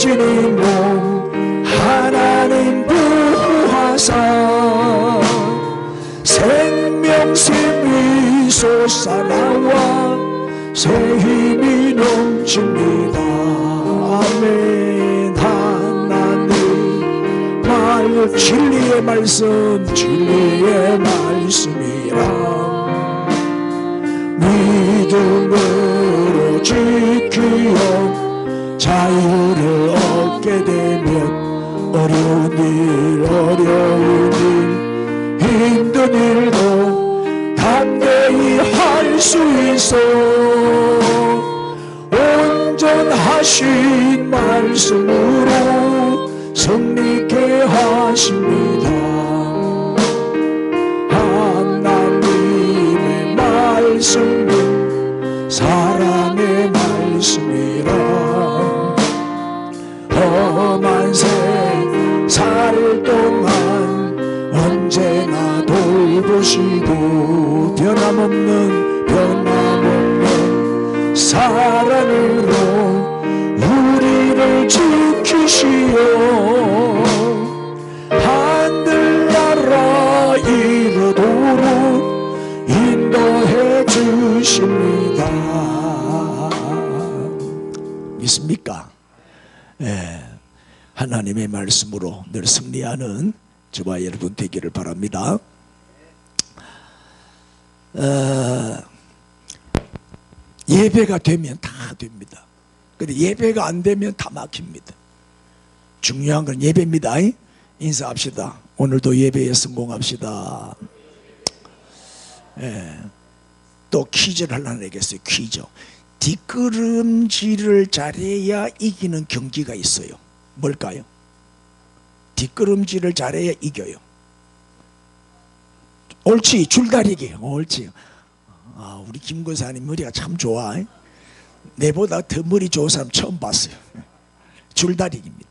주님 몸 하나님 부하사 생명샘이 솟아나와 새 힘이 넘칩니다. 아멘. 하나님 진리의 말씀 진리의 말씀이라 믿음으로 지키어 자유를 얻게 되면 어려운 일 힘든 일도 담대히 할 수 있어. 온전하신 말씀으로 승리케 하십니다. 하나님의 말씀은 사랑의 말씀이라 험한 세살 동안 언제나 돌보시고 변함없는 사랑으로 우리를 지키시오. 하늘나라 이르도록 인도해 주십니다. 믿습니까? 예, 하나님의 말씀으로 늘 승리하는 저와 여러분 되기를 바랍니다. 예배가 되면 다 됩니다. 근데 예배가 안 되면 다 막힙니다. 중요한 건 예배입니다. 인사합시다. 오늘도 예배에 성공합시다. 예. 또 퀴즈를 하나 내겠어요. 퀴즈. 뒷걸음질을 잘해야 이기는 경기가 있어요. 뭘까요? 뒷걸음질을 잘해야 이겨요. 옳지. 줄다리기. 옳지. 아, 우리 김 권사님 머리가 참 좋아. 내보다 더 머리 좋은 사람 처음 봤어요. 줄다리기입니다.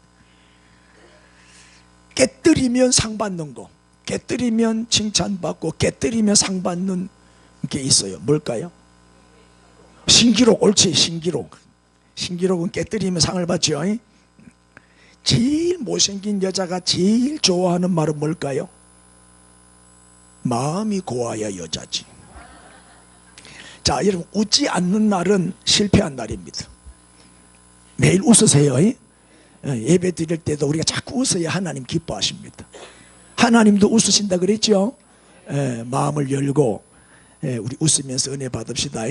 깨뜨리면 상 받는 거, 깨뜨리면 칭찬받고 깨뜨리면 상 받는 게 있어요. 뭘까요? 신기록. 옳지. 신기록. 신기록은 깨뜨리면 상을 받죠. 제일 못생긴 여자가 제일 좋아하는 말은 뭘까요? 마음이 고와야 여자지. 자, 여러분, 웃지 않는 날은 실패한 날입니다. 매일 웃으세요. 예배 드릴 때도 우리가 자꾸 웃어야 하나님 기뻐하십니다. 하나님도 웃으신다 그랬죠? 마음을 열고 우리 웃으면서 은혜 받읍시다.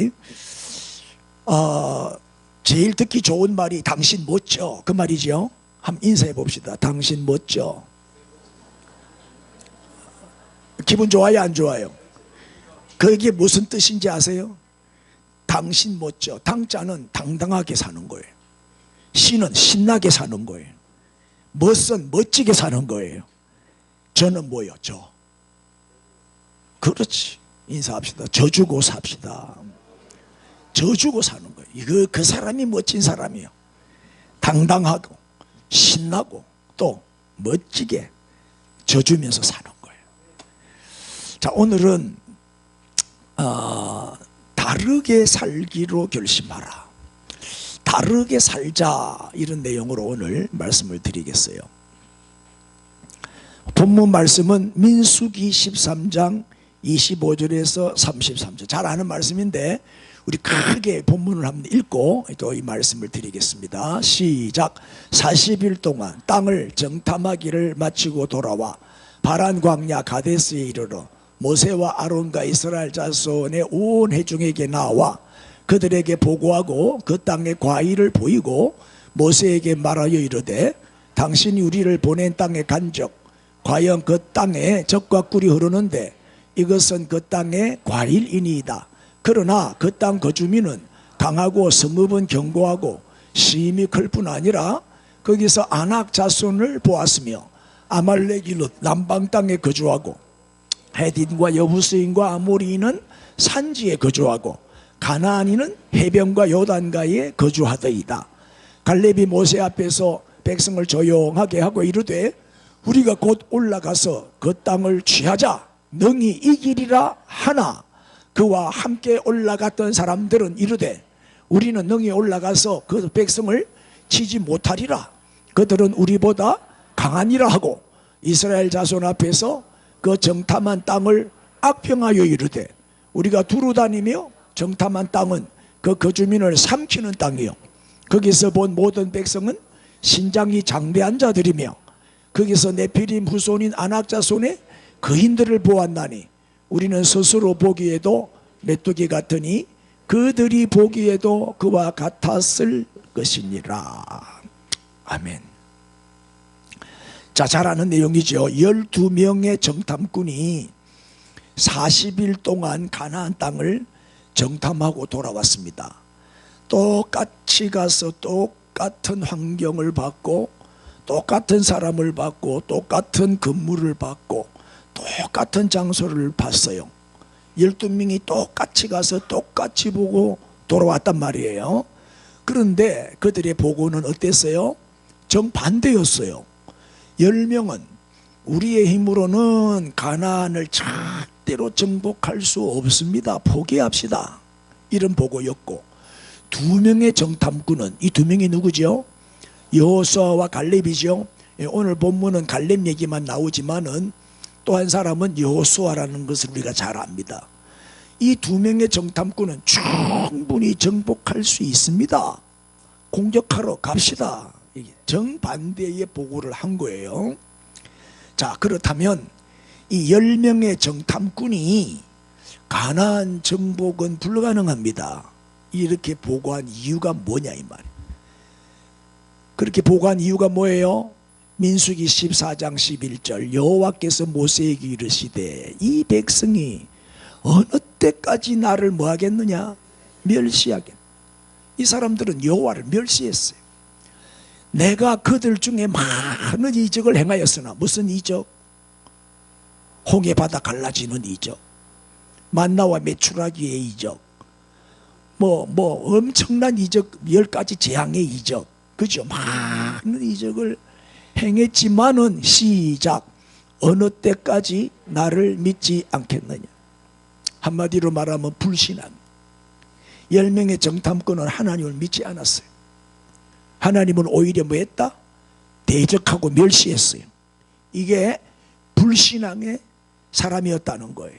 제일 듣기 좋은 말이 당신 멋져, 그 말이죠. 한번 인사해 봅시다. 당신 멋져. 기분 좋아요, 안 좋아요? 그게 무슨 뜻인지 아세요? 당신 멋져. 당자는 당당하게 사는 거예요. 신은 신나게 사는 거예요. 멋은 멋지게 사는 거예요. 저는 뭐요? 저. 그렇지. 인사합시다. 저 주고 삽시다. 저 주고 사는 거예요. 그 사람이 멋진 사람이에요. 당당하고 신나고 또 멋지게 져주면서 사는 거예요. 자, 오늘은 다르게 살기로 결심하라. 다르게 살자, 이런 내용으로 오늘 말씀을 드리겠어요. 본문 말씀은 민수기 13장 25절에서 33절. 잘 아는 말씀인데 우리 크게 본문을 한번 읽고 또 이 말씀을 드리겠습니다. 시작. 40일 동안 땅을 정탐하기를 마치고 돌아와 바란 광야 가데스에 이르러 모세와 아론과 이스라엘 자손의 온 회중에게 나와 그들에게 보고하고 그 땅의 과일을 보이고 모세에게 말하여 이르되 당신이 우리를 보낸 땅의 간적 과연 그 땅에 젖과 꿀이 흐르는데 이것은 그 땅의 과일이니이다. 그러나 그 땅 거주민은 강하고 성읍은 견고하고 심히 클 뿐 아니라 거기서 아낙 자손을 보았으며 아말렉인은 남방 땅에 거주하고 헤딘과 여부스인과 아모리인은 산지에 거주하고 가나안인은 해변과 요단가에 거주하더이다. 갈렙이 모세 앞에서 백성을 조용하게 하고 이르되 우리가 곧 올라가서 그 땅을 취하자 능히 이기리라 하나 그와 함께 올라갔던 사람들은 이르되 우리는 능히 올라가서 그 백성을 치지 못하리라. 그들은 우리보다 강하니라 하고 이스라엘 자손 앞에서 그 정탐한 땅을 악평하여 이르되 우리가 두루 다니며 정탐한 땅은 그 거주민을 삼키는 땅이요 거기서 본 모든 백성은 신장이 장대한 자들이며 거기서 네피림 후손인 아낙 자손의 거인들을 보았나니 우리는 스스로 보기에도 메뚜기 같으니 그들이 보기에도 그와 같았을 것이니라. 아멘. 자, 잘 아는 내용이죠. 12명의 정탐꾼이 40일 동안 가나안 땅을 정탐하고 돌아왔습니다. 똑같이 가서 똑같은 환경을 받고 똑같은 사람을 받고 똑같은 근무를 받고 똑같은 장소를 봤어요. 12명이 똑같이 가서 똑같이 보고 돌아왔단 말이에요. 그런데 그들의 보고는 어땠어요? 정반대였어요. 10명은 우리의 힘으로는 가나안을 절대로 정복할 수 없습니다. 포기합시다. 이런 보고였고 2명의 정탐꾼은 이 2명이 누구죠? 여호수아와 갈렙이죠. 오늘 본문은 갈렙 얘기만 나오지만은 또 한 사람은 여호수아라는 것을 우리가 잘 압니다. 이 2명의 정탐꾼은 충분히 정복할 수 있습니다. 공격하러 갑시다. 정반대의 보고를 한 거예요. 자, 그렇다면 이 10명의 정탐꾼이 가나안 정복은 불가능합니다. 이렇게 보고한 이유가 뭐냐 이 말이에요. 그렇게 보고한 이유가 뭐예요? 민수기 14장 11절 여호와께서 모세에게 이르시되 이 백성이 어느 때까지 나를 뭐하겠느냐? 멸시하겠느냐. 이 사람들은 여호와를 멸시했어요. 내가 그들 중에 많은 이적을 행하였으나 무슨 이적? 홍해 바다 갈라지는 이적, 만나와 메추라기의 이적, 엄청난 이적, 10가지 재앙의 이적, 그죠? 많은 이적을 행했지만은 시작 어느 때까지 나를 믿지 않겠느냐. 한마디로 말하면 불신앙. 10명의 정탐꾼은 하나님을 믿지 않았어요. 하나님은 오히려 뭐 했다? 대적하고 멸시했어요. 이게 불신앙의 사람이었다는 거예요.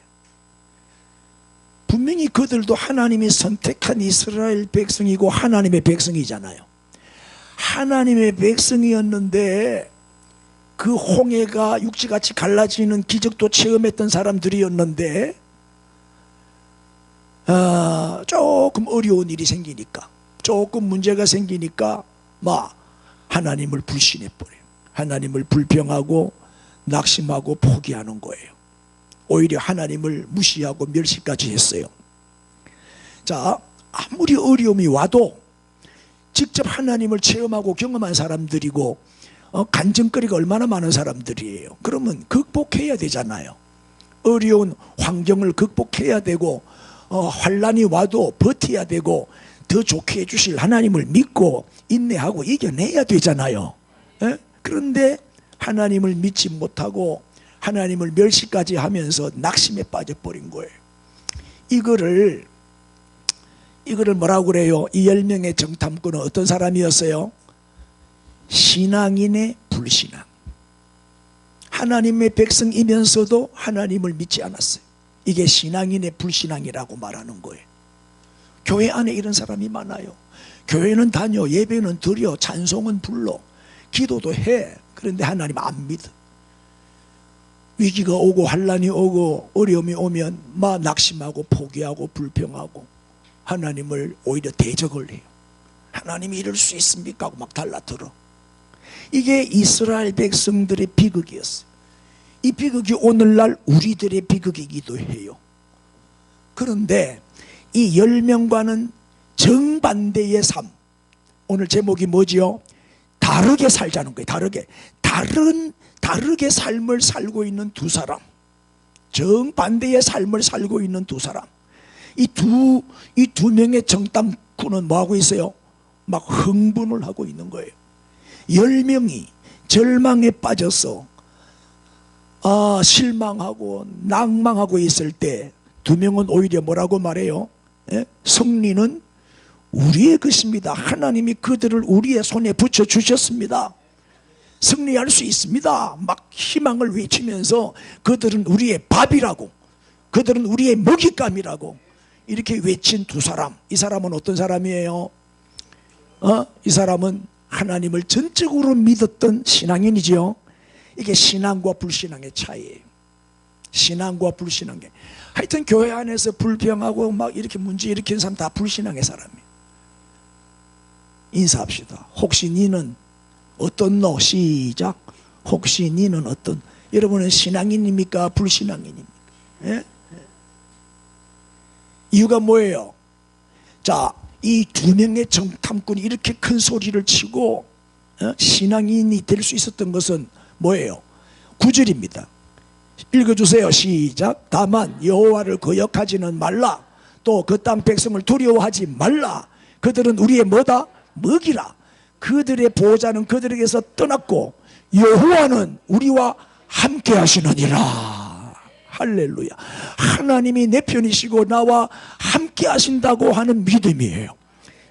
분명히 그들도 하나님이 선택한 이스라엘 백성이고 하나님의 백성이잖아요. 하나님의 백성이었는데 그 홍해가 육지같이 갈라지는 기적도 체험했던 사람들이었는데 조금 어려운 일이 생기니까, 조금 문제가 생기니까 하나님을 불신해버려요. 하나님을 불평하고 낙심하고 포기하는 거예요. 오히려 하나님을 무시하고 멸시까지 했어요. 자, 아무리 어려움이 와도 직접 하나님을 체험하고 경험한 사람들이고 간증거리가 얼마나 많은 사람들이에요. 그러면 극복해야 되잖아요. 어려운 환경을 극복해야 되고 환난이 와도 버텨야 되고 더 좋게 해주실 하나님을 믿고 인내하고 이겨내야 되잖아요. 그런데 하나님을 믿지 못하고 하나님을 멸시까지 하면서 낙심에 빠져버린 거예요. 이거를 뭐라고 그래요? 이 10명의 정탐꾼은 어떤 사람이었어요? 신앙인의 불신앙. 하나님의 백성이면서도 하나님을 믿지 않았어요. 이게 신앙인의 불신앙이라고 말하는 거예요. 교회 안에 이런 사람이 많아요. 교회는 다녀, 예배는 드려, 찬송은 불러, 기도도 해. 그런데 하나님 안 믿어. 위기가 오고 환난이 오고 어려움이 오면 낙심하고 포기하고 불평하고 하나님을 오히려 대적을 해요. 하나님이 이럴 수 있습니까? 하고 막 달라들어. 이게 이스라엘 백성들의 비극이었어요. 이 비극이 오늘날 우리들의 비극이기도 해요. 그런데 이 10명과는 정반대의 삶. 오늘 제목이 뭐지요? 다르게 살자는 거예요. 다르게 삶을 살고 있는 두 사람. 정반대의 삶을 살고 있는 두 사람. 이 두 명의 정탐꾼은 뭐하고 있어요? 막 흥분을 하고 있는 거예요. 10명이 절망에 빠져서 실망하고 낭망하고 있을 때 2명은 오히려 뭐라고 말해요? 승리는 우리의 것입니다. 하나님이 그들을 우리의 손에 붙여주셨습니다. 승리할 수 있습니다. 막 희망을 외치면서 그들은 우리의 밥이라고, 그들은 우리의 먹잇감이라고 이렇게 외친 두 사람. 이 사람은 어떤 사람이에요? 이 사람은 하나님을 전적으로 믿었던 신앙인이죠. 이게 신앙과 불신앙의 차이예요. 신앙과 불신앙의. 하여튼 교회 안에서 불평하고 막 이렇게 문제 일으키는 사람 다 불신앙의 사람이에요. 인사합시다. 혹시 니는 어떤 너? 시작. 혹시 니는 어떤? 여러분은 신앙인입니까? 불신앙인입니까? 예? 이유가 뭐예요? 자, 이 두 명의 정탐꾼이 이렇게 큰 소리를 치고 신앙인이 될 수 있었던 것은 뭐예요? 9절입니다. 읽어주세요. 시작. 다만 여호와를 거역하지는 말라. 또 그 땅 백성을 두려워하지 말라. 그들은 우리의 뭐다? 먹이라. 그들의 보호자는 그들에게서 떠났고 여호와는 우리와 함께 하시느니라. 할렐루야. 하나님이 내 편이시고 나와 함께 하신다고 하는 믿음이에요.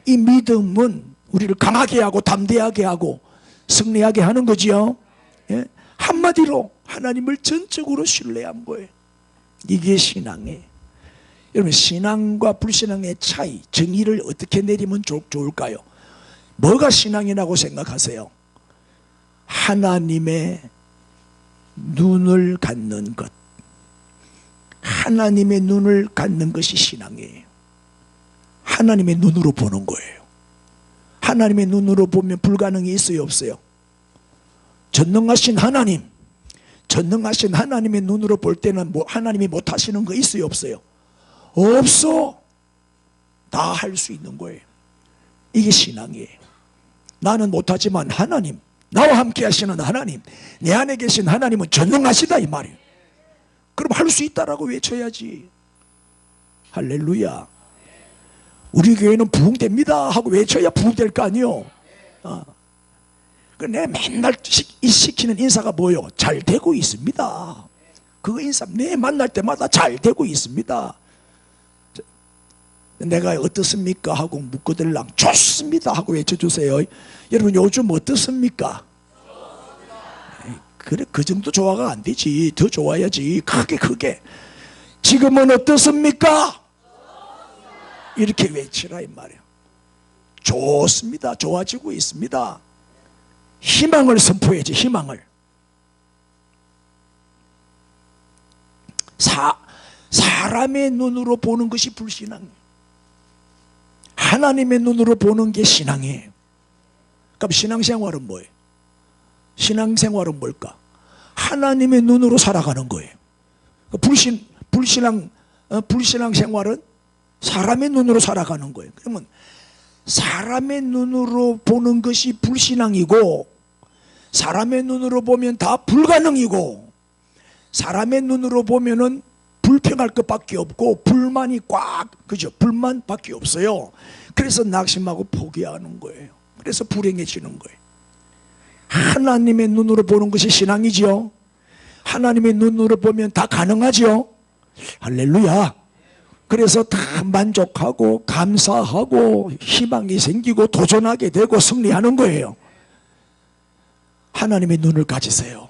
이 믿음은 우리를 강하게 하고 담대하게 하고 승리하게 하는 거지요. 예? 한마디로 하나님을 전적으로 신뢰한 거예요. 이게 신앙이에요. 여러분, 신앙과 불신앙의 차이, 정의를 어떻게 내리면 좋을까요? 뭐가 신앙이라고 생각하세요? 하나님의 눈을 갖는 것. 하나님의 눈을 갖는 것이 신앙이에요. 하나님의 눈으로 보는 거예요. 하나님의 눈으로 보면 불가능이 있어요, 없어요? 전능하신 하나님, 전능하신 하나님의 눈으로 볼 때는 뭐 하나님이 못하시는 거 있어요, 없어요? 없어. 다 할 수 있는 거예요. 이게 신앙이에요. 나는 못하지만 하나님, 나와 함께 하시는 하나님, 내 안에 계신 하나님은 전능하시다 이 말이에요. 그럼 할 수 있다라고 외쳐야지. 할렐루야. 우리 교회는 부흥됩니다 하고 외쳐야 부흥될 거 아니요. 내 맨날 시키는 인사가 뭐요? 잘 되고 있습니다. 그 인사 내 만날 때마다 잘 되고 있습니다. 내가 어떻습니까? 하고 묻거들랑 좋습니다 하고 외쳐주세요. 여러분 요즘 어떻습니까? 그래, 그 정도 좋아가 안 되지. 더 좋아야지. 크게 지금은 어떻습니까? 이렇게 외치라 이 말이에요. 좋습니다. 좋아지고 있습니다. 희망을 선포해야지. 희망을. 사람의 눈으로 보는 것이 불신앙이에요. 하나님의 눈으로 보는 게 신앙이에요. 그럼 신앙생활은 뭐예요? 신앙생활은 뭘까? 하나님의 눈으로 살아가는 거예요. 불신앙 생활은 사람의 눈으로 살아가는 거예요. 그러면 사람의 눈으로 보는 것이 불신앙이고, 사람의 눈으로 보면 다 불가능이고, 사람의 눈으로 보면은 불평할 것밖에 없고 불만이 그죠? 불만밖에 없어요. 그래서 낙심하고 포기하는 거예요. 그래서 불행해지는 거예요. 하나님의 눈으로 보는 것이 신앙이죠. 하나님의 눈으로 보면 다 가능하죠. 할렐루야. 그래서 다 만족하고 감사하고 희망이 생기고 도전하게 되고 승리하는 거예요. 하나님의 눈을 가지세요.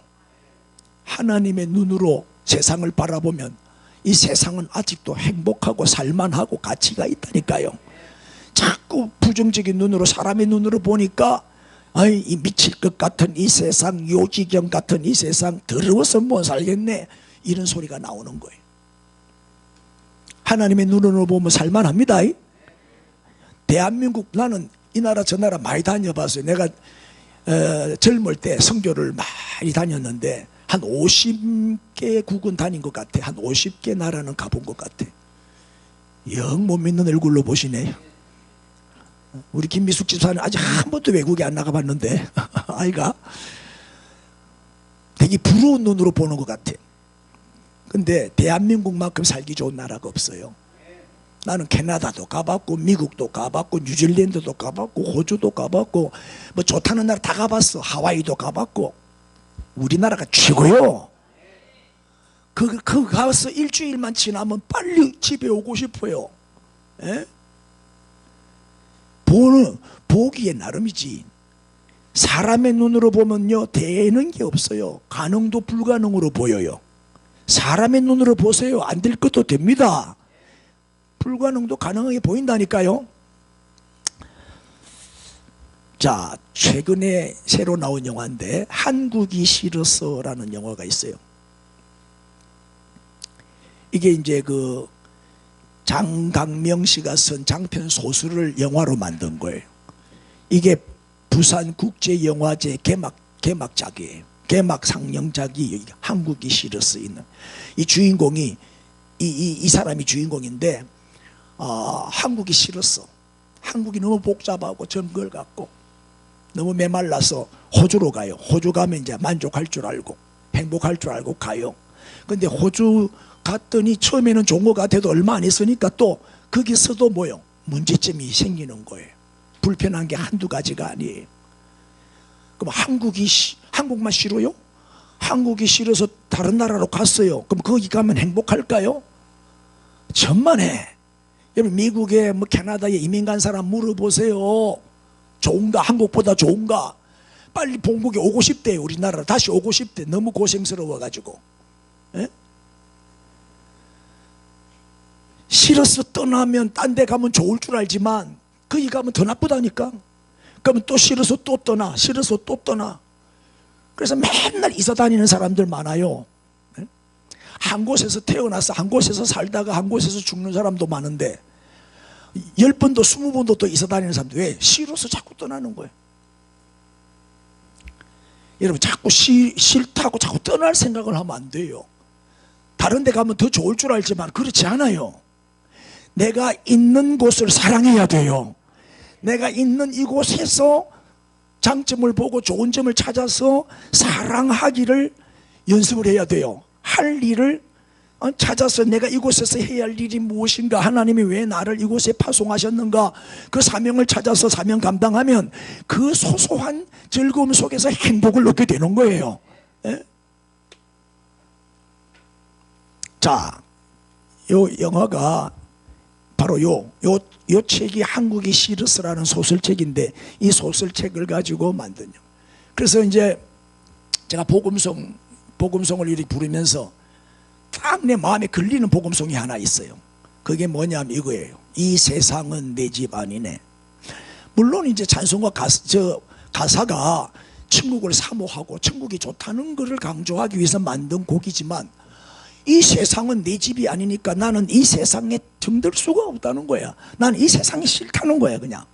하나님의 눈으로 세상을 바라보면 이 세상은 아직도 행복하고 살만하고 가치가 있다니까요. 자꾸 부정적인 눈으로, 사람의 눈으로 보니까 이 미칠 것 같은 이 세상, 요지경 같은 이 세상, 더러워서 못 살겠네, 이런 소리가 나오는 거예요. 하나님의 눈으로 보면 살만합니다. 대한민국, 나는 이 나라 저 나라 많이 다녀봤어요. 내가 젊을 때 선교를 많이 다녔는데 한 50개 국은 다닌 것 같아. 한 50개 나라는 가본 것 같아. 영 못 믿는 얼굴로 보시네요. 우리 김미숙 집사는 아직 한 번도 외국에 안 나가봤는데 아이가 되게 부러운 눈으로 보는 것 같아. 근데 대한민국만큼 살기 좋은 나라가 없어요. 나는 캐나다도 가봤고 미국도 가봤고 뉴질랜드도 가봤고 호주도 가봤고 뭐 좋다는 나라 다 가봤어. 하와이도 가봤고. 우리나라가 최고요. 그 가서 일주일만 지나면 빨리 집에 오고 싶어요. 에? 보기에 나름이지. 사람의 눈으로 보면요, 되는 게 없어요. 가능도 불가능으로 보여요. 사람의 눈으로 보세요. 안 될 것도 됩니다. 불가능도 가능하게 보인다니까요. 자, 최근에 새로 나온 영화인데 한국이 싫어서라는 영화가 있어요. 이게 이제 그 장강명 씨가 쓴 장편 소설을 영화로 만든 거예요. 이게 부산국제영화제 개막작이에요. 개막 상영작이 한국이 싫어서 있는. 이 주인공이 이 사람이 주인공인데 한국이 싫었어. 한국이 너무 복잡하고 점걸 같고 너무 메말라서 호주로 가요. 호주 가면 이제 만족할 줄 알고 행복할 줄 알고 가요. 근데 호주 갔더니 처음에는 좋은 것 같아도 얼마 안 있으니까 또 거기서도 뭐요? 문제점이 생기는 거예요. 불편한 게 한두 가지가 아니에요. 그럼 한국만 싫어요? 한국이 싫어서 다른 나라로 갔어요. 그럼 거기 가면 행복할까요? 천만에. 여러분 미국에 뭐 캐나다에 이민 간 사람 물어보세요. 좋은가? 한국보다 좋은가? 빨리 본국에 오고 싶대요. 우리나라로 다시 오고 싶대. 너무 고생스러워가지고. 에? 싫어서 떠나면 딴 데 가면 좋을 줄 알지만 거기 가면 더 나쁘다니까. 그러면 또 싫어서 또 떠나. 싫어서 또 떠나. 그래서 맨날 이사 다니는 사람들 많아요. 에? 한 곳에서 태어나서 한 곳에서 살다가 한 곳에서 죽는 사람도 많은데 10번도 20번도 또 이사 다니는 사람들. 왜? 싫어서 자꾸 떠나는 거예요. 여러분 자꾸 싫다고 자꾸 떠날 생각을 하면 안 돼요. 다른 데 가면 더 좋을 줄 알지만 그렇지 않아요. 내가 있는 곳을 사랑해야 돼요. 내가 있는 이곳에서 장점을 보고 좋은 점을 찾아서 사랑하기를 연습을 해야 돼요. 할 일을 찾아서 내가 이곳에서 해야 할 일이 무엇인가, 하나님이 왜 나를 이곳에 파송하셨는가, 그 사명을 찾아서 사명 감당하면 그 소소한 즐거움 속에서 행복을 얻게 되는 거예요. 에? 자, 요 영화가 바로 요 책이 한국이 싫어서라는 소설책인데 이 소설책을 가지고 만든 영화. 그래서 이제 제가 복음송을 이렇게 부르면서 딱 내 마음에 걸리는 복음송이 하나 있어요. 그게 뭐냐면 이거예요. 이 세상은 내 집 아니네. 물론 이제 찬송가 가사가 천국을 사모하고 천국이 좋다는 것을 강조하기 위해서 만든 곡이지만 이 세상은 내 집이 아니니까 나는 이 세상에 정들 수가 없다는 거야. 나는 이 세상이 싫다는 거야 그냥.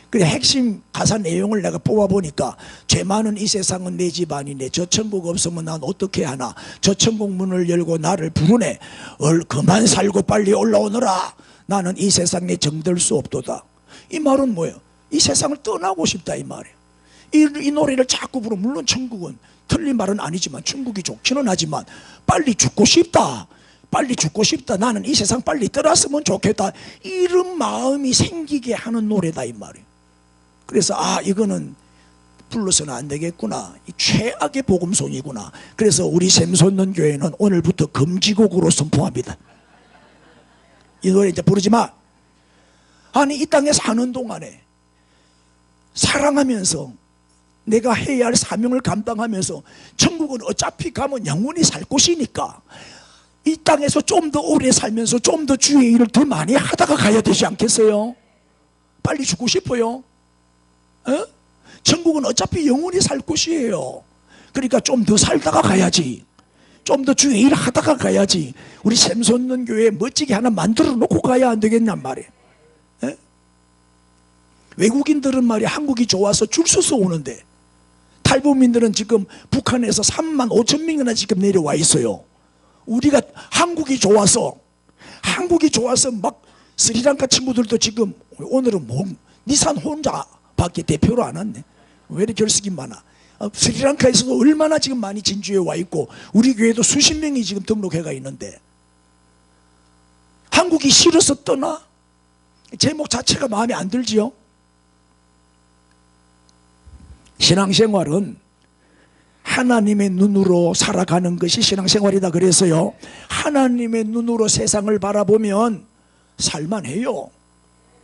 그래 핵심 가사 내용을 내가 뽑아보니까 죄 많은 이 세상은 내 집 아니네. 저 천국 없으면 난 어떻게 하나. 저 천국 문을 열고 나를 부르네. 그만 살고 빨리 올라오너라. 나는 이 세상에 정들 수 없도다. 이 말은 뭐예요? 이 세상을 떠나고 싶다 이 말이에요. 이 노래를 자꾸 부르면 물론 천국은 틀린 말은 아니지만 천국이 좋기는 하지만 빨리 죽고 싶다. 빨리 죽고 싶다. 나는 이 세상 빨리 떠났으면 좋겠다. 이런 마음이 생기게 하는 노래다 이 말이에요. 그래서 이거는 불러서는 안 되겠구나. 이 최악의 복음송이구나. 그래서 우리 샘솟는 교회는 오늘부터 금지곡으로 선포합니다. 이 노래 이제 부르지 마. 아니 이 땅에 사는 동안에 사랑하면서 내가 해야 할 사명을 감당하면서 천국은 어차피 가면 영원히 살 곳이니까 이 땅에서 좀 더 오래 살면서 좀 더 주의 일을 더 많이 하다가 가야 되지 않겠어요? 빨리 죽고 싶어요? 천국은 어차피 영원히 살 곳이에요. 그러니까 좀 더 살다가 가야지. 좀 더 주의 일 하다가 가야지. 우리 샘솟는 교회 멋지게 하나 만들어 놓고 가야 안 되겠냔 말이에요. 외국인들은 말이야 한국이 좋아서 줄 서서 오는데 탈북민들은 지금 북한에서 3만 5천 명이나 지금 내려와 있어요. 우리가 한국이 좋아서 막 스리랑카 친구들도 지금 오늘은 니산 혼자밖에 대표로 안 왔네. 왜 이렇게 결석이 많아? 스리랑카에서도 얼마나 지금 많이 진주에 와 있고 우리 교회도 수십 명이 지금 등록해가 있는데 한국이 싫어서 떠나? 제목 자체가 마음에 안 들지요? 신앙생활은 하나님의 눈으로 살아가는 것이 신앙생활이다 그래서요 하나님의 눈으로 세상을 바라보면 살만해요.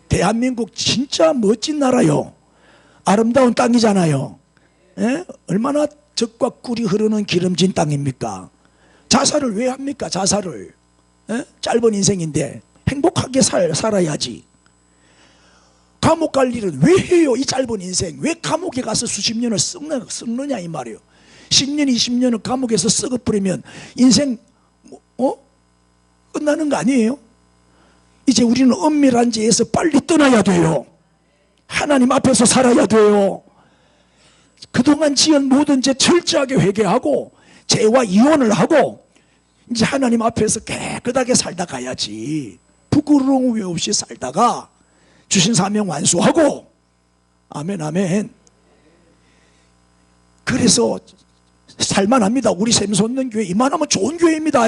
대한민국 진짜 멋진 나라요. 아름다운 땅이잖아요. 예? 얼마나 젖과 꿀이 흐르는 기름진 땅입니까? 자살을 왜 합니까? 자살을. 예? 짧은 인생인데 행복하게 살아야지. 감옥 갈 일은 왜 해요? 이 짧은 인생 왜 감옥에 가서 수십 년을 썩느냐 이 말이에요. 10년 20년을 감옥에서 썩어버리면 인생 끝나는 거 아니에요? 이제 우리는 은밀한 죄에서 빨리 떠나야 돼요. 하나님 앞에서 살아야 돼요. 그동안 지은 모든 죄 철저하게 회개하고 죄와 이혼을 하고 이제 하나님 앞에서 깨끗하게 살다 가야지. 부끄러움 없이 살다가 주신 사명 완수하고. 아멘 아멘. 그래서 살만합니다. 우리 샘솟는 교회 이만하면 좋은 교회입니다.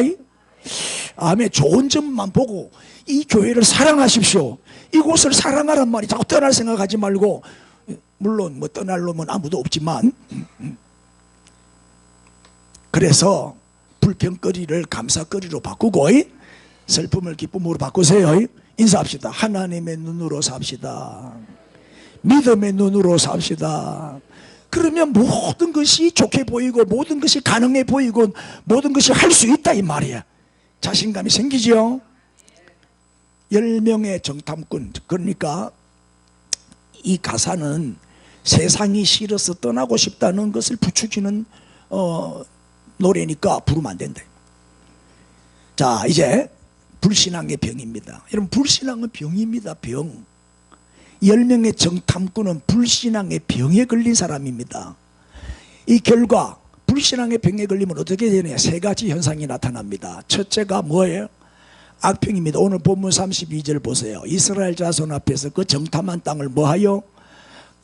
아멘. 좋은 점만 보고 이 교회를 사랑하십시오. 이곳을 사랑하란 말이 자꾸 떠날 생각하지 말고, 물론 뭐 떠날 놈은 아무도 없지만, 그래서 불평거리를 감사거리로 바꾸고 슬픔을 기쁨으로 바꾸세요. 인사합시다. 하나님의 눈으로 삽시다. 믿음의 눈으로 삽시다. 그러면 모든 것이 좋게 보이고 모든 것이 가능해 보이고 모든 것이 할 수 있다 이 말이야. 자신감이 생기죠. 10명의 정탐꾼. 그러니까 이 가사는 세상이 싫어서 떠나고 싶다는 것을 부추기는 노래니까 부르면 안 된다. 자, 이제 불신앙의 병입니다. 여러분, 불신앙은 병입니다. 병. 10명의 정탐꾼은 불신앙의 병에 걸린 사람입니다. 이 결과 불신앙의 병에 걸리면 어떻게 되느냐. 세 가지 현상이 나타납니다. 첫째가 뭐예요? 악평입니다. 오늘 본문 32절 보세요. 이스라엘 자손 앞에서 그 정탐한 땅을 뭐하여?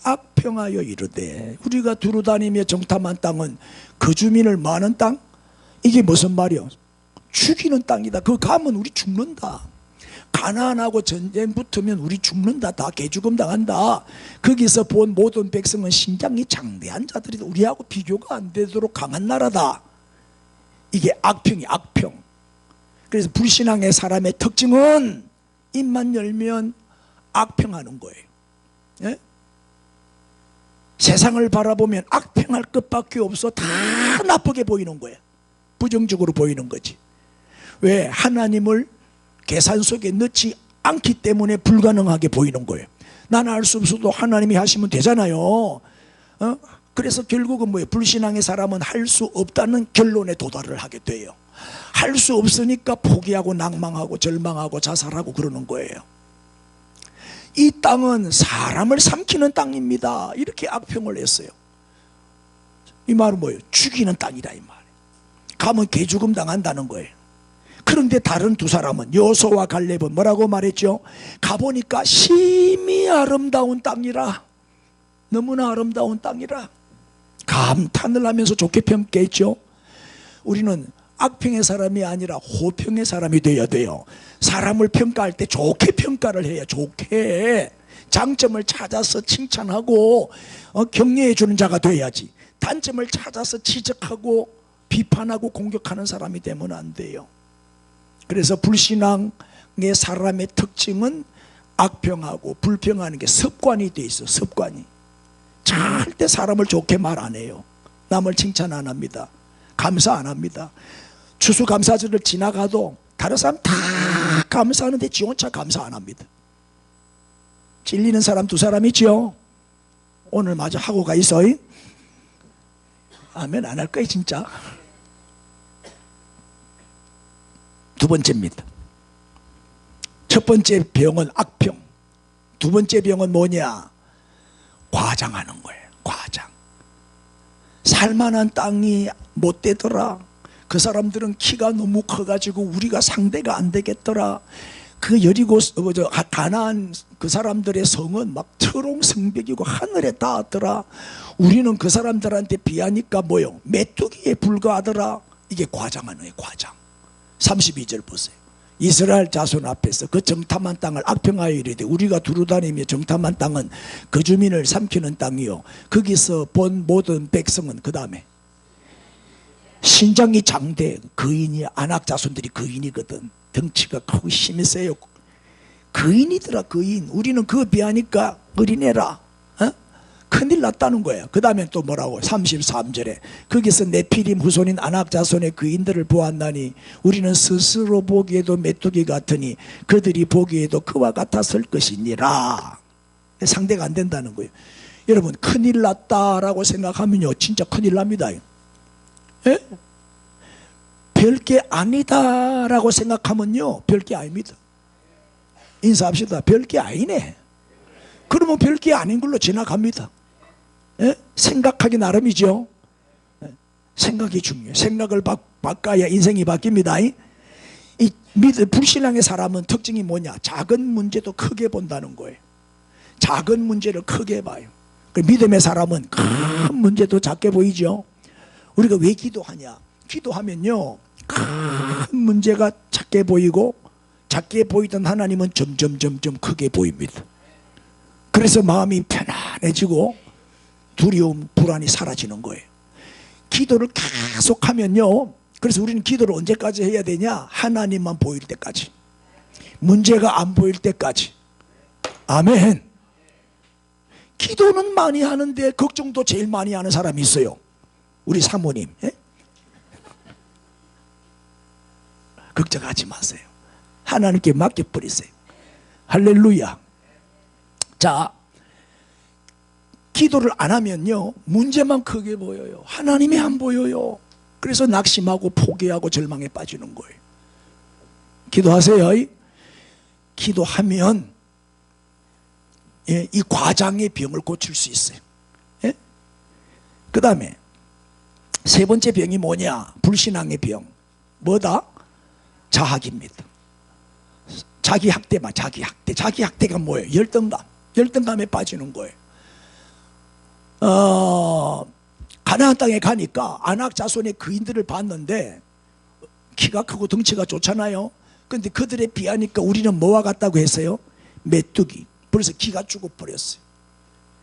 악평하여 이르되. 우리가 두루다니며 정탐한 땅은 그 주민을 많은 땅? 이게 무슨 말이요? 죽이는 땅이다. 그거 가면 우리 죽는다. 가나안하고 전쟁 붙으면 우리 죽는다. 다 개죽음 당한다. 거기서 본 모든 백성은 신장이 장대한 자들이다. 우리하고 비교가 안 되도록 강한 나라다. 이게 악평이 악평. 그래서 불신앙의 사람의 특징은 입만 열면 악평하는 거예요. 예? 세상을 바라보면 악평할 것밖에 없어. 다 나쁘게 보이는 거야. 부정적으로 보이는 거지. 왜? 하나님을 계산 속에 넣지 않기 때문에 불가능하게 보이는 거예요. 나는 할 수 없어도 하나님이 하시면 되잖아요. 그래서 결국은 뭐예요? 불신앙의 사람은 할 수 없다는 결론에 도달을 하게 돼요. 할 수 없으니까 포기하고 낭망하고 절망하고 자살하고 그러는 거예요. 이 땅은 사람을 삼키는 땅입니다. 이렇게 악평을 했어요. 이 말은 뭐예요? 죽이는 땅이다 이 말. 가면 개죽음 당한다는 거예요. 그런데 다른 두 사람은 여호수아와 갈렙은 뭐라고 말했죠? 가보니까 심히 아름다운 땅이라. 너무나 아름다운 땅이라. 감탄을 하면서 좋게 평가했죠. 우리는 악평의 사람이 아니라 호평의 사람이 되어야 돼요. 사람을 평가할 때 좋게 평가를 해야 좋게. 장점을 찾아서 칭찬하고 격려해 주는 자가 돼야지. 단점을 찾아서 지적하고 비판하고 공격하는 사람이 되면 안 돼요. 그래서 불신앙의 사람의 특징은 악평하고 불평하는 게 습관이 돼 있어. 습관이. 절대 사람을 좋게 말 안 해요. 남을 칭찬 안 합니다. 감사 안 합니다. 추수감사절을 지나가도 다른 사람 다 감사하는데 지 혼자 감사 안 합니다. 질리는 사람 두 사람 있죠. 오늘 마저 하고 가 있어. 아멘 안 할 거야 진짜. 두 번째입니다. 첫 번째 병은 악평. 두 번째 병은 뭐냐? 과장하는 거예요. 과장. 살만한 땅이 못 되더라. 그 사람들은 키가 너무 커가지고 우리가 상대가 안 되겠더라. 그 여리고 가나안 그 사람들의 성은 막 초롱성벽이고 하늘에 닿았더라. 우리는 그 사람들한테 비하니까 뭐요? 메뚜기에 불과하더라. 이게 과장하는 거예요. 과장. 32절 보세요. 이스라엘 자손 앞에서 그 정탐한 땅을 악평하여 이르되 우리가 두루다니며 정탐한 땅은 그 주민을 삼키는 땅이요 거기서 본 모든 백성은 그 다음에 신장이 장대. 거인이 아낙 자손들이 거인이거든. 덩치가 크고 힘이 세요. 거인이더라. 거인. 우리는 그거 비하니까 어린애라. 큰일 났다는 거예요. 그 다음에 또 뭐라고 33절에 거기서 네피림 후손인 아낙 자손의 그인들을 보았나니 우리는 스스로 보기에도 메뚜기 같으니 그들이 보기에도 그와 같았을 것이니라. 상대가 안 된다는 거예요. 여러분, 큰일 났다라고 생각하면요 진짜 큰일 납니다. 예? 별게 아니다라고 생각하면요 별게 아닙니다. 인사합시다. 별게 아니네. 그러면 별게 아닌 걸로 지나갑니다. 예? 생각하기 나름이죠. 생각이 중요해요. 생각을 바꿔야 인생이 바뀝니다. 이 불신앙의 사람은 특징이 뭐냐? 작은 문제도 크게 본다는 거예요. 작은 문제를 크게 봐요. 믿음의 사람은 큰 문제도 작게 보이죠. 우리가 왜 기도하냐? 기도하면요 큰 문제가 작게 보이고 작게 보이던 하나님은 점점 크게 보입니다. 그래서 마음이 편안해지고 두려움, 불안이 사라지는 거예요. 기도를 계속하면요, 그래서 우리는 기도를 언제까지 해야 되냐? 하나님만 보일 때까지, 문제가 안 보일 때까지. 아멘. 기도는 많이 하는데 걱정도 제일 많이 하는 사람이 있어요. 우리 사모님. 예? 걱정하지 마세요. 하나님께 맡겨버리세요. 할렐루야. 자, 기도를 안 하면요 문제만 크게 보여요. 하나님이 안 보여요. 그래서 낙심하고 포기하고 절망에 빠지는 거예요. 기도하세요. 기도하면 이 과장의 병을 고칠 수 있어요. 예? 그 다음에 세 번째 병이 뭐냐? 불신앙의 병. 뭐다? 자학입니다. 자기 학대만, 자기 학대. 자기 학대가 뭐예요? 열등감에 빠지는 거예요. 가나안 땅에 가니까 아낙 자손의 그인들을 봤는데 키가 크고 덩치가 좋잖아요. 그런데 그들에 비하니까 우리는 뭐와 같다고 했어요? 메뚜기. 그래서 기가 죽어버렸어요.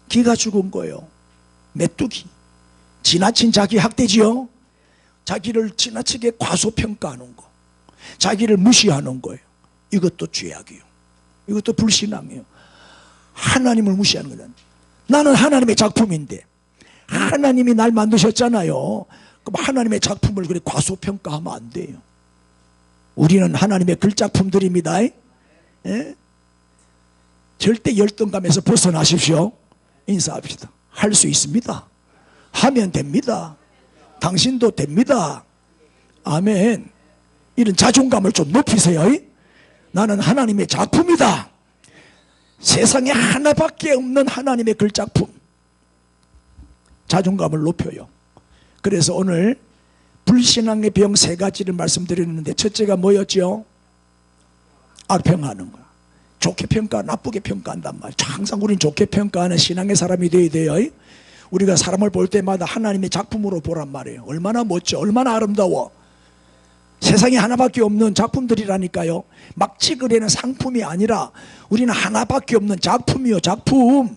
기가 죽은 거예요. 메뚜기. 지나친 자기 학대지요. 자기를 지나치게 과소평가하는 거, 자기를 무시하는 거예요. 이것도 죄악이에요. 이것도 불신앙이에요. 하나님을 무시하는 거는, 나는 하나님의 작품인데 하나님이 날 만드셨잖아요. 그럼 하나님의 작품을 그렇게 과소평가하면 안 돼요. 우리는 하나님의 글작품들입니다. 예? 절대 열등감에서 벗어나십시오. 인사합시다. 할 수 있습니다. 하면 됩니다. 당신도 됩니다. 아멘. 이런 자존감을 좀 높이세요. 나는 하나님의 작품이다. 세상에 하나밖에 없는 하나님의 글작품. 자존감을 높여요. 그래서 오늘 불신앙의 병 세 가지를 말씀드렸는데, 첫째가 뭐였죠? 악평하는 거. 좋게 평가, 나쁘게 평가한단 말이에요. 항상 우린 좋게 평가하는 신앙의 사람이 되어야 돼요. 우리가 사람을 볼 때마다 하나님의 작품으로 보란 말이에요. 얼마나 멋져, 얼마나 아름다워. 세상에 하나밖에 없는 작품들이라니까요. 막 찍으려는 상품이 아니라 우리는 하나밖에 없는 작품이요, 작품.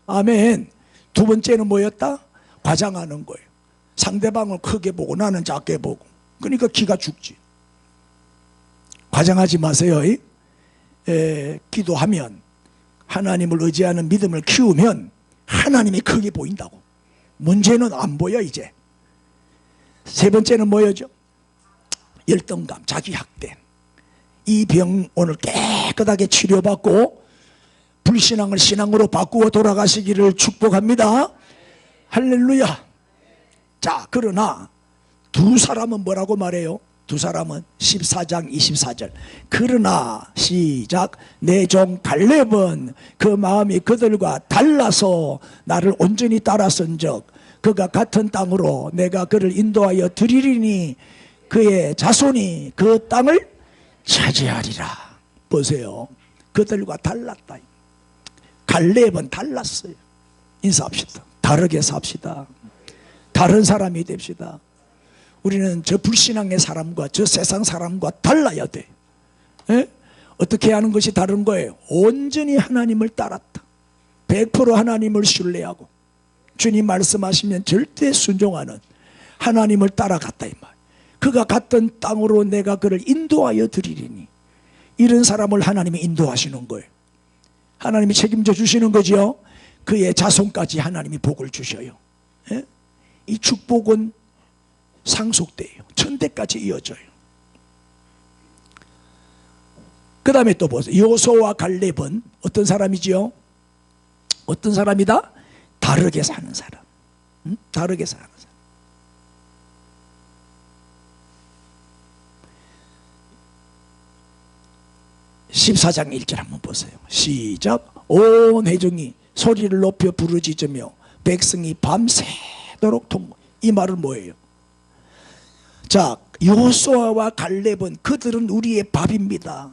아멘. 두 번째는 뭐였다? 과장하는 거예요. 상대방을 크게 보고 나는 작게 보고. 그러니까 기가 죽지. 과장하지 마세요. 기도하면, 하나님을 의지하는 믿음을 키우면 하나님이 크게 보인다고. 문제는 안 보여 이제. 세 번째는 뭐였죠? 열등감, 자기 학대. 이 병 오늘 깨끗하게 치료받고 불신앙을 신앙으로 바꾸어 돌아가시기를 축복합니다. 할렐루야. 자, 그러나 두 사람은 뭐라고 말해요? 두 사람은 14장 24절. 그러나 시작. 내 종 갈렙은 그 마음이 그들과 달라서 나를 온전히 따랐은즉 그가 같은 땅으로 내가 그를 인도하여 드리리니 그의 자손이 그 땅을 차지하리라. 보세요. 그들과 달랐다. 갈렙은 달랐어요. 인사합시다. 다르게 삽시다. 다른 사람이 됩시다. 우리는 저 불신앙의 사람과 저 세상 사람과 달라야 돼. 에? 어떻게 하는 것이 다른 거예요? 온전히 하나님을 따랐다. 100% 하나님을 신뢰하고 주님 말씀하시면 절대 순종하는 하나님을 따라갔다 이 말. 그가 갔던 땅으로 내가 그를 인도하여 드리리니. 이런 사람을 하나님이 인도하시는 거예요. 하나님이 책임져 주시는 거죠. 그의 자손까지 하나님이 복을 주셔요. 예? 이 축복은 상속돼요. 천대까지 이어져요. 그 다음에 또 보세요. 여호수아와 갈렙은 어떤 사람이지요? 어떤 사람이다? 다르게 사는 사람. 다르게 사는 사람. 14장 1절 한번 보세요. 시작. 온 회중이 소리를 높여 부르짖으며 백성이 밤새도록 통곡. 이 말은 뭐예요? 자, 여호수아와 갈렙은 그들은 우리의 밥입니다.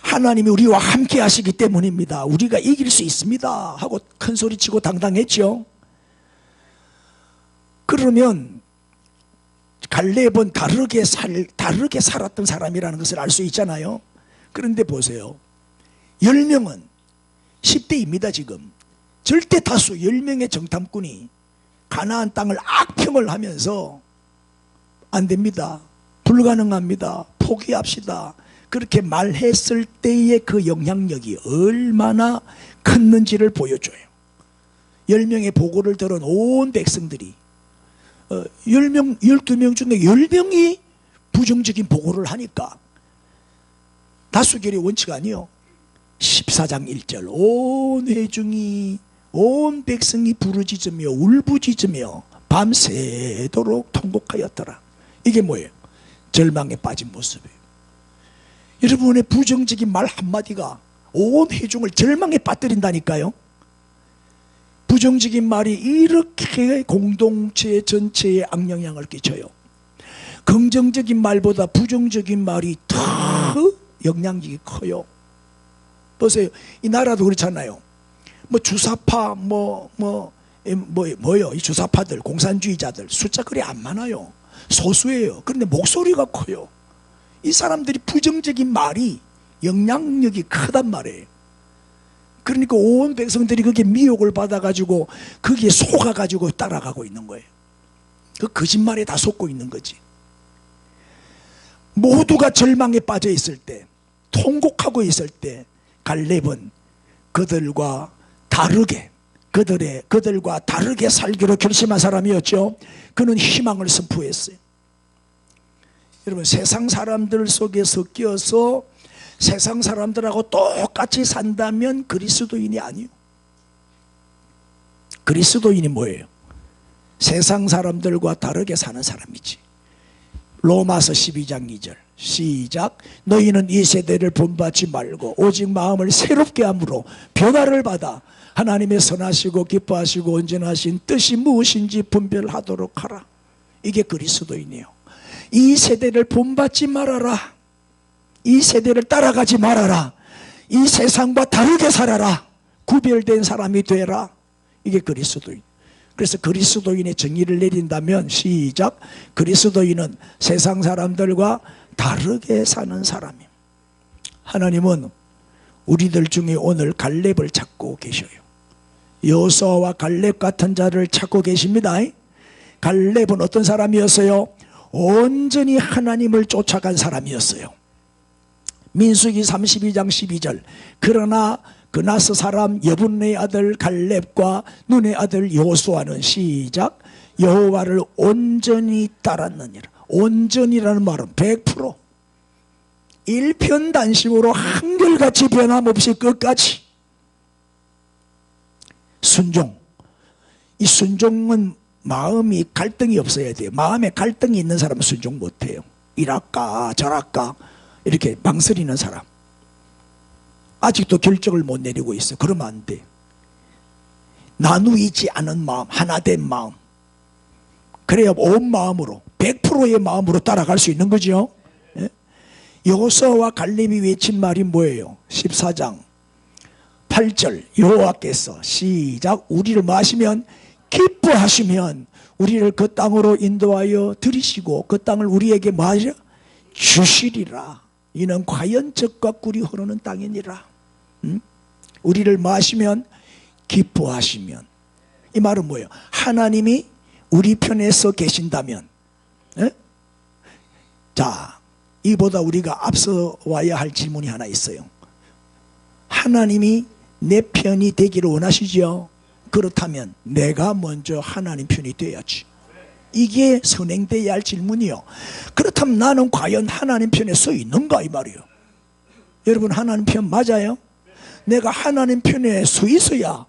하나님이 우리와 함께 하시기 때문입니다. 우리가 이길 수 있습니다 하고 큰 소리치고 당당했죠. 그러면 갈렙은 다르게 살았던 사람이라는 것을 알 수 있잖아요. 그런데 보세요. 10명은 10대입니다. 지금 절대 다수 10명의 정탐꾼이 가나안 땅을 악평을 하면서 안 됩니다, 불가능합니다, 포기합시다, 그렇게 말했을 때의 그 영향력이 얼마나 컸는지를 보여줘요. 10명의 보고를 들은 온 백성들이 10명, 12명 중에 10명이 부정적인 보고를 하니까 다수결의 원칙 아니요. 14장 1절 온 회중이 온 백성이 부르짖으며 울부짖으며 밤새도록 통곡하였더라. 이게 뭐예요? 절망에 빠진 모습이에요. 여러분의 부정적인 말 한마디가 온 회중을 절망에 빠뜨린다니까요. 부정적인 말이 이렇게 공동체 전체에 악영향을 끼쳐요. 긍정적인 말보다 부정적인 말이 더 영향력이 커요. 보세요. 이 나라도 그렇잖아요. 뭐 주사파 뭐요? 이 주사파들, 공산주의자들 숫자 그리 안 많아요. 소수예요. 그런데 목소리가 커요. 이 사람들이 부정적인 말이 영향력이 크단 말이에요. 그러니까 온 백성들이 거기에 미혹을 받아가지고 거기에 속아가지고 따라가고 있는 거예요. 그 거짓말에 다 속고 있는 거지. 모두가 절망에 빠져 있을 때, 통곡하고 있을 때 갈렙은 그들과 다르게 살기로 결심한 사람이었죠. 그는 희망을 선포했어요. 여러분, 세상 사람들 속에 섞여서 세상 사람들하고 똑같이 산다면 그리스도인이 아니요. 그리스도인이 뭐예요? 세상 사람들과 다르게 사는 사람이지. 로마서 12장 2절 시작. 너희는 이 세대를 본받지 말고 오직 마음을 새롭게 함으로 변화를 받아 하나님의 선하시고 기뻐하시고 온전하신 뜻이 무엇인지 분별하도록 하라. 이게 그리스도인이에요. 이 세대를 본받지 말아라. 이 세대를 따라가지 말아라. 이 세상과 다르게 살아라. 구별된 사람이 되라. 이게 그리스도인. 그래서 그리스도인의 정의를 내린다면 시작. 그리스도인은 세상 사람들과 다르게 사는 사람입니다. 하나님은 우리들 중에 오늘 갈렙을 찾고 계셔요. 여호수아와 갈렙 같은 자를 찾고 계십니다. 갈렙은 어떤 사람이었어요? 온전히 하나님을 쫓아간 사람이었어요. 민수기 32장 12절 그러나 그나스 사람 여분의 아들 갈렙과 눈의 아들 여호수아는 시작. 여호와를 온전히 따랐느니라. 온전이라는 말은 100% 일편단심으로 한결같이 변함없이 끝까지 순종. 이 순종은 마음이 갈등이 없어야 돼요. 마음에 갈등이 있는 사람은 순종 못해요. 이랄까 저랄까 이렇게 망설이는 사람, 아직도 결정을 못 내리고 있어. 그러면 안 돼. 나누이지 않은 마음, 하나된 마음, 그래야 온 마음으로 100%의 마음으로 따라갈 수 있는 거죠. 예? 여호수아와 갈렙이 외친 말이 뭐예요? 14장 8절 여호와께서 시작. 우리를 마시면 기뻐하시면 우리를 그 땅으로 인도하여 들이시고 그 땅을 우리에게 마셔 주시리라. 이는 과연 젖과 꿀이 흐르는 땅이니라. 우리를 마시면 기뻐하시면, 이 말은 뭐예요? 하나님이 우리 편에 서 계신다면, 예? 자, 이보다 우리가 앞서 와야 할 질문이 하나 있어요. 하나님이 내 편이 되기를 원하시죠? 그렇다면 내가 먼저 하나님 편이 돼야지. 이게 선행돼야 할 질문이요. 그렇다면 나는 과연 하나님 편에 서 있는가 이 말이에요. 여러분, 하나님 편 맞아요? 내가 하나님 편에 서 있어야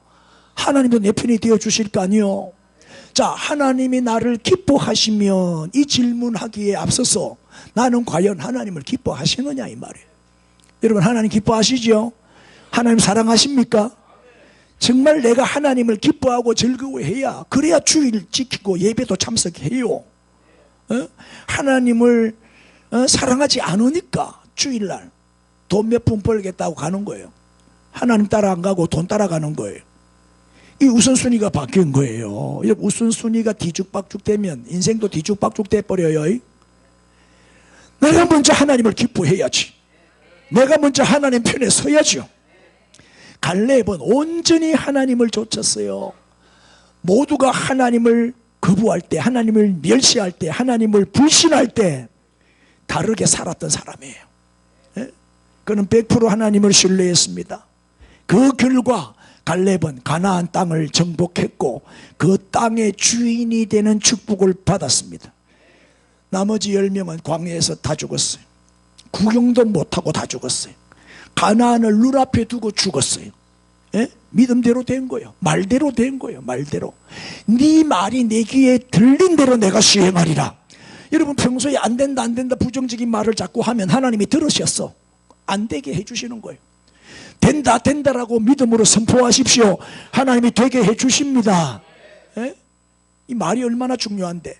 하나님도 내 편이 되어 주실 거 아니요. 자, 하나님이 나를 기뻐하시면 이 질문하기에 앞서서 나는 과연 하나님을 기뻐하시느냐 이 말이에요. 여러분, 하나님 기뻐하시죠? 하나님 사랑하십니까? 정말 내가 하나님을 기뻐하고 즐거워해야, 그래야 주일 지키고 예배도 참석해요. 하나님을 사랑하지 않으니까 주일날 돈 몇 푼 벌겠다고 가는 거예요. 하나님 따라 안 가고 돈 따라가는 거예요. 이 우선순위가 바뀐 거예요. 우선순위가 뒤죽박죽 되면 인생도 뒤죽박죽 돼버려요. 내가 먼저 하나님을 기뻐해야지. 내가 먼저 하나님 편에 서야죠. 갈렙은 온전히 하나님을 쫓았어요. 모두가 하나님을 거부할 때, 하나님을 멸시할 때, 하나님을 불신할 때 다르게 살았던 사람이에요. 그는 100% 하나님을 신뢰했습니다. 그 결과 갈렙은 가나안 땅을 정복했고 그 땅의 주인이 되는 축복을 받았습니다. 나머지 10명은 광야에서 다 죽었어요. 구경도 못하고 다 죽었어요. 가나안을 눈앞에 두고 죽었어요. 믿음대로 된 거예요. 말대로 된 거예요. 말대로. 네 말이 내 귀에 들린 대로 내가 시행하리라. 여러분, 평소에 안 된다 안 된다 부정적인 말을 자꾸 하면 하나님이 들으셨어. 안 되게 해주시는 거예요. 된다 된다라고 믿음으로 선포하십시오. 하나님이 되게 해주십니다. 이 말이 얼마나 중요한데.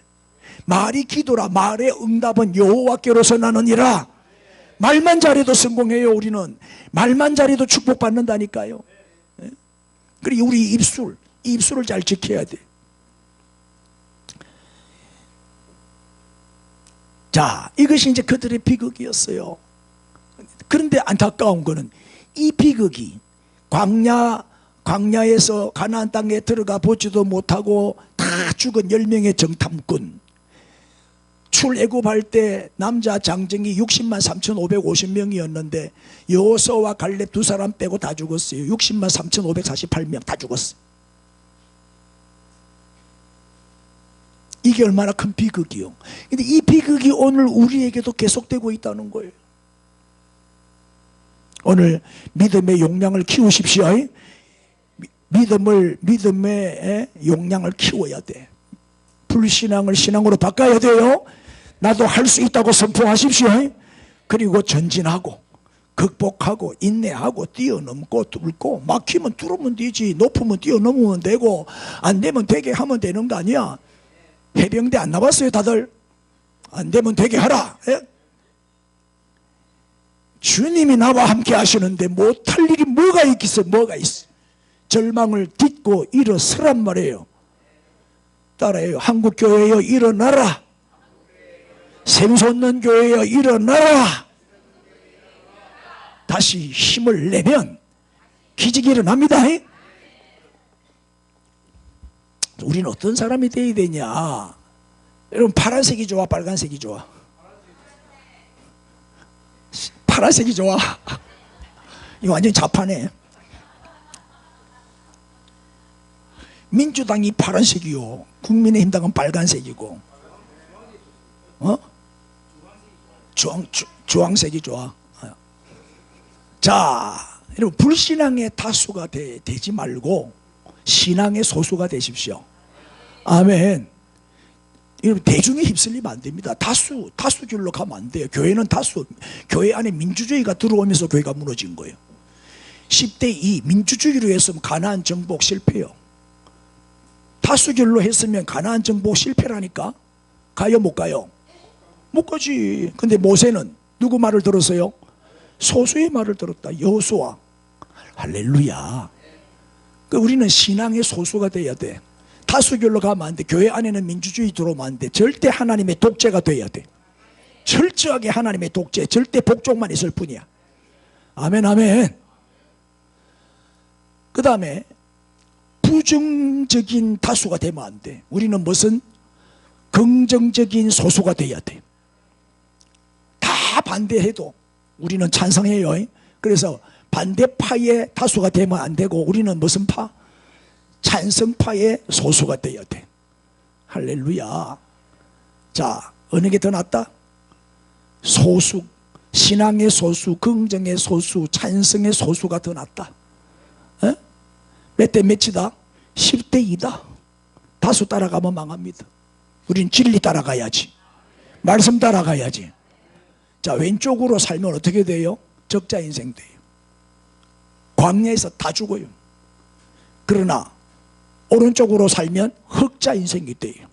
말이 기도라. 말의 응답은 여호와께로서 나느니라. 말만 잘해도 성공해요. 우리는 말만 잘해도 축복받는다니까요. 그리고 우리 입술을 잘 지켜야 돼. 자, 이것이 이제 그들의 비극이었어요. 그런데 안타까운 거는 이 비극이 광야에서 가나안 땅에 들어가 보지도 못하고 다 죽은 10명의 정탐꾼, 출애굽할 때 남자 장정이 60만 3,550명이었는데 여호수아와 갈렙 두 사람 빼고 다 죽었어요. 60만 3,548명 다 죽었어요. 이게 얼마나 큰 비극이요. 근데 이 비극이 오늘 우리에게도 계속되고 있다는 거예요. 오늘 믿음의 용량을 키우십시오. 믿음의 용량을 키워야 돼. 불신앙을 신앙으로 바꿔야 돼요. 나도 할 수 있다고 선포하십시오. 그리고 전진하고 극복하고 인내하고 뛰어넘고 뚫고, 막히면 뚫으면 되지, 높으면 뛰어넘으면 되고, 안 되면 되게 하면 되는 거 아니야. 해병대 안 나왔어요 다들? 안 되면 되게 하라. 주님이 나와 함께 하시는데 못할 일이 뭐가 있겠어요? 뭐가 있어? 절망을 딛고 일어서란 말이에요. 따라해요. 한국교회여 일어나라. 샘솟는 교회여 일어나라. 다시 힘을 내면 기적이 일어납니다. 우리는 어떤 사람이 되어야 되냐? 여러분, 파란색이 좋아 빨간색이 좋아? 파란색이 좋아. 이거 완전 좌파네. 민주당이 파란색이요, 국민의힘당은 빨간색이고, 주황색이 좋아. 자, 여러분, 불신앙의 다수가 되지 말고 신앙의 소수가 되십시오. 아멘. 여러분, 대중에 휩쓸리면 안 됩니다. 다수결로 가면 안 돼요. 교회는 교회 안에 민주주의가 들어오면서 교회가 무너진 거예요. 10대 2 민주주의로 했으면 가나안 정복 실패요. 다수결로 했으면 가나안 정복 실패라니까. 가요 못 가요? 못 가지. 근데 모세는 누구 말을 들었어요? 소수의 말을 들었다. 여호수아. 할렐루야. 우리는 신앙의 소수가 돼야 돼. 다수결로 가면 안 돼. 교회 안에는 민주주의 들어오면 안 돼. 절대 하나님의 독재가 돼야 돼. 철저하게 하나님의 독재, 절대 복종만 있을 뿐이야. 아멘, 아멘. 그 다음에 부정적인 다수가 되면 안 돼. 우리는 무슨 긍정적인 소수가 돼야 돼. 다 반대해도 우리는 찬성해요. 그래서 반대파의 다수가 되면 안 되고 우리는 무슨 파? 찬성파의 소수가 되어야 돼. 할렐루야. 자, 어느 게 더 낫다? 소수, 신앙의 소수, 긍정의 소수, 찬성의 소수가 더 낫다. 몇 대 몇이다? 10대 2다. 다수 따라가면 망합니다. 우린 진리 따라가야지. 말씀 따라가야지. 자, 왼쪽으로 살면 어떻게 돼요? 적자 인생 돼요. 광야에서 다 죽어요. 그러나 오른쪽으로 살면 흑자 인생이 돼요.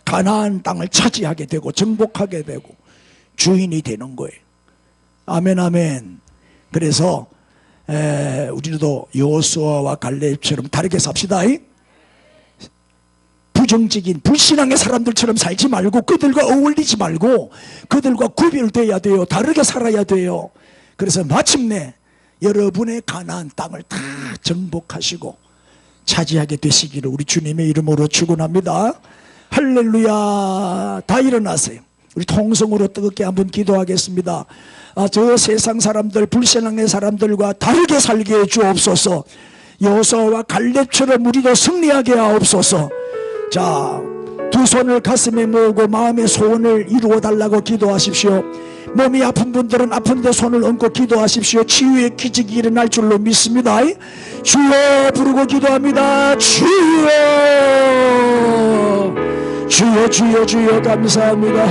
가나안 땅을 차지하게 되고 정복하게 되고 주인이 되는 거예요. 아멘, 아멘. 그래서 우리도 여호수아와 갈렙처럼 다르게 삽시다. 부정적인 불신앙의 사람들처럼 살지 말고 그들과 어울리지 말고 그들과 구별돼야 돼요. 다르게 살아야 돼요. 그래서 마침내 여러분의 가나안 땅을 다 정복하시고 차지하게 되시기를 우리 주님의 이름으로 축원합니다. 할렐루야. 다 일어나세요. 우리 통성으로 뜨겁게 한번 기도하겠습니다. 저 세상 사람들, 불신앙의 사람들과 다르게 살게 해 주옵소서. 여호수아와 갈렙처럼 우리도 승리하게 하옵소서. 자, 두 손을 가슴에 모으고 마음의 소원을 이루어 달라고 기도하십시오. 몸이 아픈 분들은 아픈데 손을 얹고 기도하십시오. 치유의 기적이 일어날 줄로 믿습니다. 주여 부르고 기도합니다. 주여, 주여, 주여, 주여, 감사합니다.